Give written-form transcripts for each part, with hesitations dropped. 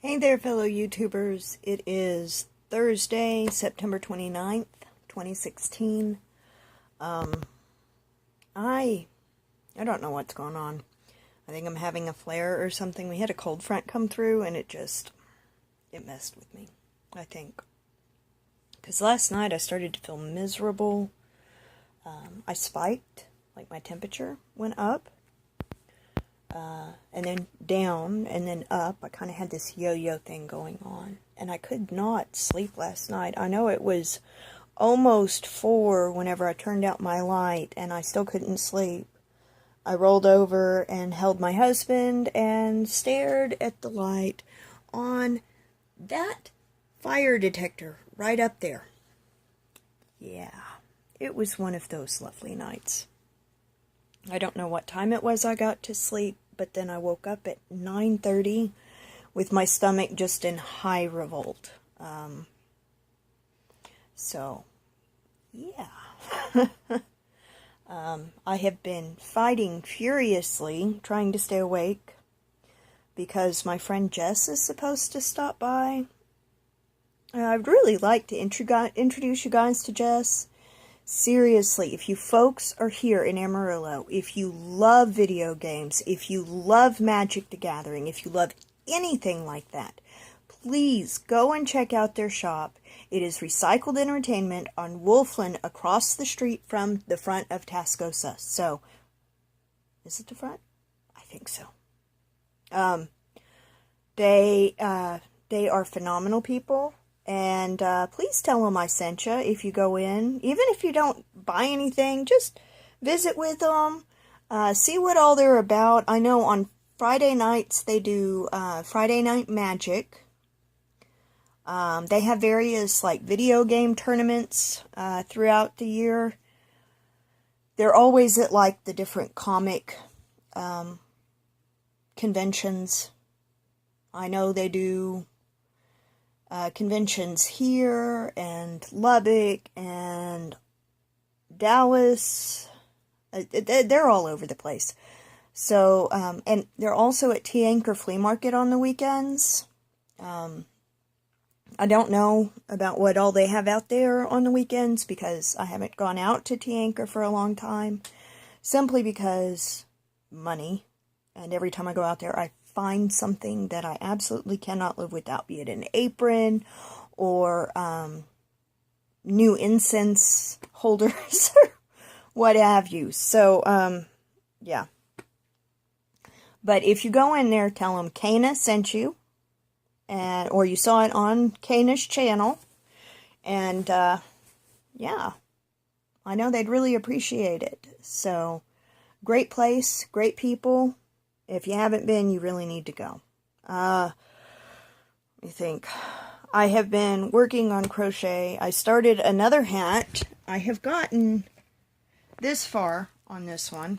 Hey there, fellow YouTubers. It is Thursday, September 29th, 2016. I don't know what's going on. I think I'm having a flare or something. We had a cold front come through and it messed with me, I think. Because last night I started to feel miserable. I spiked, like my temperature went up. And then down, and then up. I kind of had this yo-yo thing going on. And I could not sleep last night. I know it was almost 4 whenever I turned out my light, and I still couldn't sleep. I rolled over and held my husband and stared at the light on that fire detector right up there. Yeah, it was one of those lovely nights. I don't know what time it was I got to sleep, but then I woke up at 9:30 with my stomach just in high revolt. So, yeah. I have been fighting furiously, trying to stay awake, because my friend Jess is supposed to stop by. I'd really like to introduce you guys to Jess. Seriously, if you folks are here in Amarillo, if you love video games, if you love Magic the Gathering, if you love anything like that, please go and check out their shop. It is Recycled Entertainment on Wolfland, across the street from the front of Tascosa. So, is it the front? I think so. They are phenomenal people. And please tell them I sent you if you go in. Even if you don't buy anything, just visit with them. See what all they're about. I know on Friday nights they do Friday Night Magic. They have various like video game tournaments throughout the year. They're always at like the different comic conventions. I know they do conventions here, and Lubbock, and Dallas. They're all over the place. So, and they're also at T Anchor Flea Market on the weekends. I don't know about what all they have out there on the weekends, because I haven't gone out to T Anchor for a long time. Simply because money. And every time I go out there, I find something that I absolutely cannot live without, be it an apron or new incense holders or what have you. So, yeah. But if you go in there, tell them Kana sent you, or you saw it on Kana's channel, and yeah, I know they'd really appreciate it. So, great place, great people. If you haven't been, you really need to go. Let me think. I have been working on crochet. I started another hat. I have gotten this far on this one.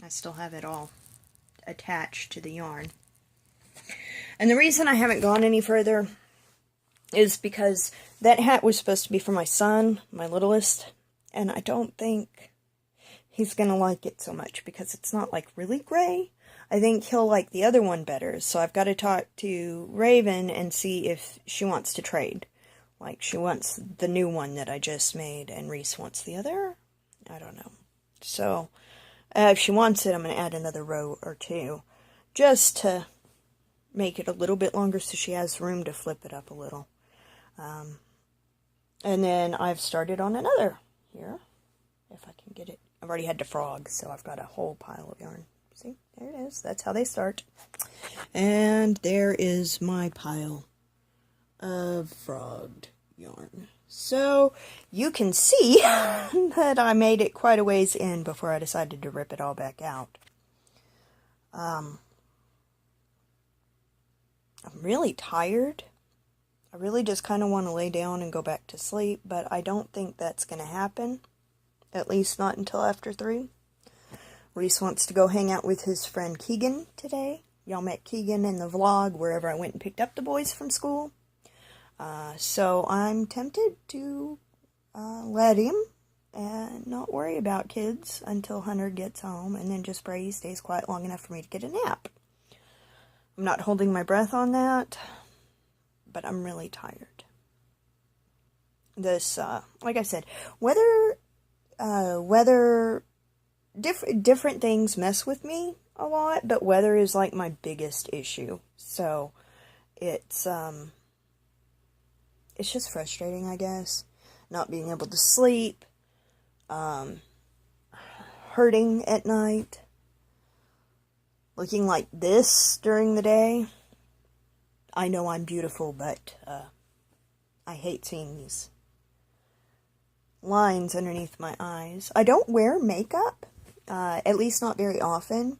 I still have it all attached to the yarn. And the reason I haven't gone any further is because that hat was supposed to be for my son, my littlest, and I don't think he's going to like it so much because it's not like really gray. I think he'll like the other one better, so I've got to talk to Raven and see if she wants to trade. Like, she wants the new one that I just made, and Reese wants the other? I don't know. So, if she wants it, I'm going to add another row or two, just to make it a little bit longer so she has room to flip it up a little. And then I've started on another here, if I can get it. I've already had the frog, so I've got a whole pile of yarn. See, there it is. That's how they start. And there is my pile of frogged yarn. So, you can see that I made it quite a ways in before I decided to rip it all back out. I'm really tired. I really just kind of want to lay down and go back to sleep, but I don't think that's going to happen. At least not until after 3. Reese wants to go hang out with his friend Keegan today. Y'all met Keegan in the vlog wherever I went and picked up the boys from school. So I'm tempted to let him and not worry about kids until Hunter gets home, and then just pray he stays quiet long enough for me to get a nap. I'm not holding my breath on that. but I'm really tired. This, like I said, weather, different things mess with me a lot, but weather is like my biggest issue. So it's just frustrating, I guess. Not being able to sleep, hurting at night, looking like this during the day. I know I'm beautiful, but I hate seeing these lines underneath my eyes. I don't wear makeup, at least not very often.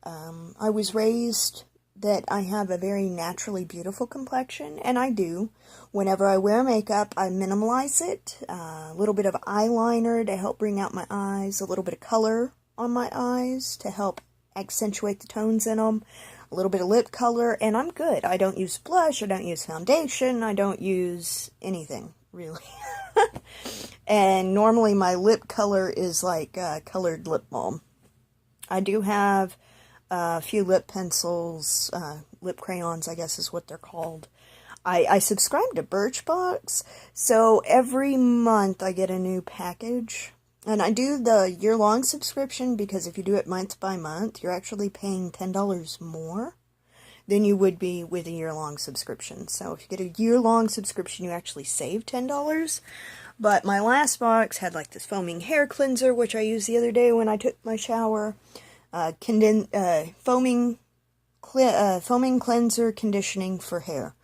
I was raised that I have a very naturally beautiful complexion, and I do. Whenever I wear makeup, I minimalize it. A little bit of eyeliner to help bring out my eyes, a little bit of color on my eyes to help accentuate the tones in them, a little bit of lip color, and I'm good. I don't use blush, I don't use foundation, I don't use anything, really. And normally my lip color is like colored lip balm. I do have a few lip pencils, lip crayons, I guess is what they're called. I subscribe to Birchbox, so every month I get a new package. And I do the year-long subscription because if you do it month by month, you're actually paying $10 more than you would be with a year-long subscription. So if you get a year-long subscription, you actually save $10. But my last box had like this foaming hair cleanser, which I used the other day when I took my shower. Foaming cleanser conditioning for hair.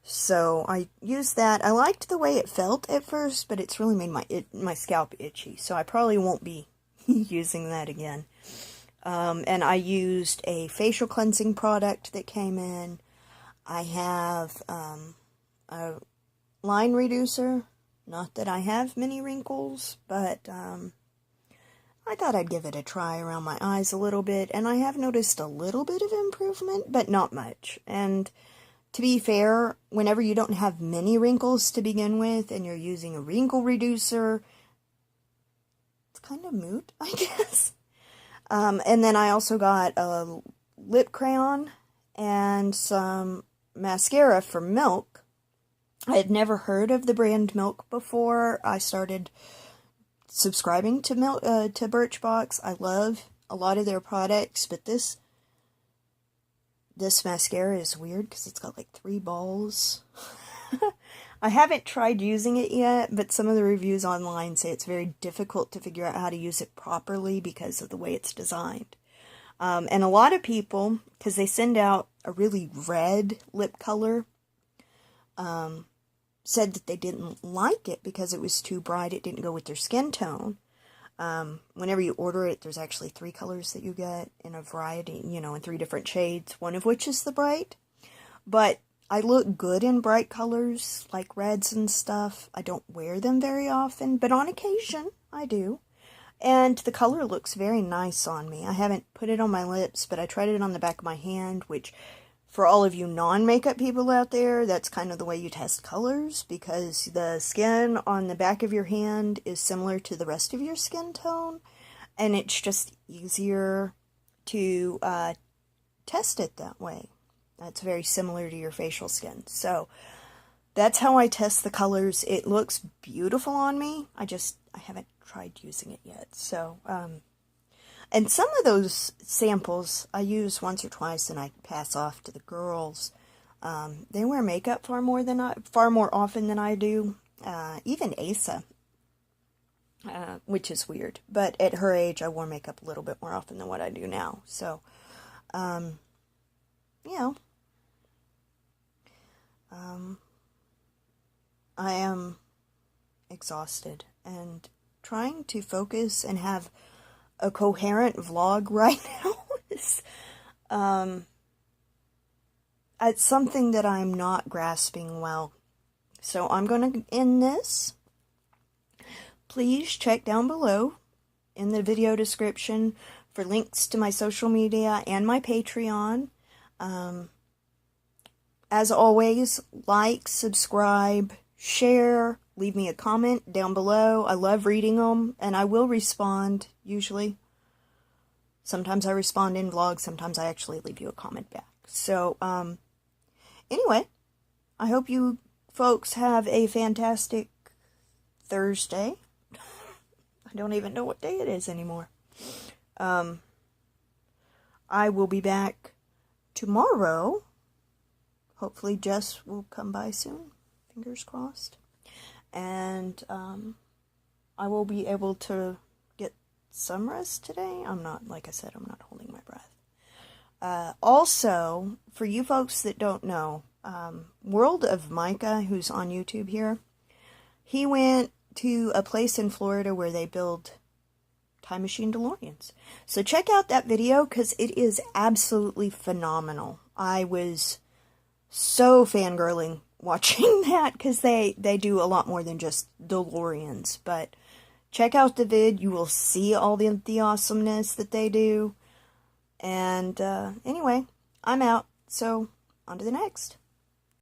So I used that. I liked the way it felt at first, but it's really made my scalp itchy. So I probably won't be using that again. And I used a facial cleansing product that came in. I have a line reducer. Not that I have many wrinkles, but I thought I'd give it a try around my eyes a little bit. And I have noticed a little bit of improvement, but not much. And to be fair, whenever you don't have many wrinkles to begin with and you're using a wrinkle reducer, it's kind of moot, I guess. And then I also got a lip crayon and some mascara for Milk. I had never heard of the brand Milk before I started subscribing to Birchbox. I love a lot of their products, but this mascara is weird because it's got like 3 balls. I haven't tried using it yet, but some of the reviews online say it's very difficult to figure out how to use it properly because of the way it's designed. And a lot of people, because they send out a really red lip color, said that they didn't like it because it was too bright. It didn't go with their skin tone. Whenever you order it, there's actually 3 colors that you get in a variety, in 3 different shades, one of which is the bright. But I look good in bright colors, like reds and stuff. I don't wear them very often, but on occasion, I do. And the color looks very nice on me. I haven't put it on my lips, but I tried it on the back of my hand, which, for all of you non-makeup people out there, that's kind of the way you test colors, because the skin on the back of your hand is similar to the rest of your skin tone, and it's just easier to test it that way. That's very similar to your facial skin. So that's how I test the colors. It looks beautiful on me. I haven't tried using it yet. So, and some of those samples I use once or twice and I pass off to the girls. They wear makeup far more often than I do. Even Asa, which is weird. But at her age, I wore makeup a little bit more often than what I do now. So, I am exhausted and trying to focus and have a coherent vlog right now is it's something that I'm not grasping well. So I'm going to end this. Please check down below in the video description for links to my social media and my Patreon. As always, like, subscribe, share, leave me a comment down below. I love reading them, and I will respond, usually. Sometimes I respond in vlogs, sometimes I actually leave you a comment back. So, anyway, I hope you folks have a fantastic Thursday. I don't even know what day it is anymore. I will be back tomorrow. Hopefully Jess will come by soon. Fingers crossed. And I will be able to get some rest today. Like I said, I'm not holding my breath. Also, for you folks that don't know, World of Micah, who's on YouTube here, he went to a place in Florida where they build Time Machine DeLoreans. So check out that video because it is absolutely phenomenal. I was so fangirling watching that because they do a lot more than just DeLoreans. But check out the vid. You will see all the awesomeness that they do. And anyway, I'm out. So on to the next.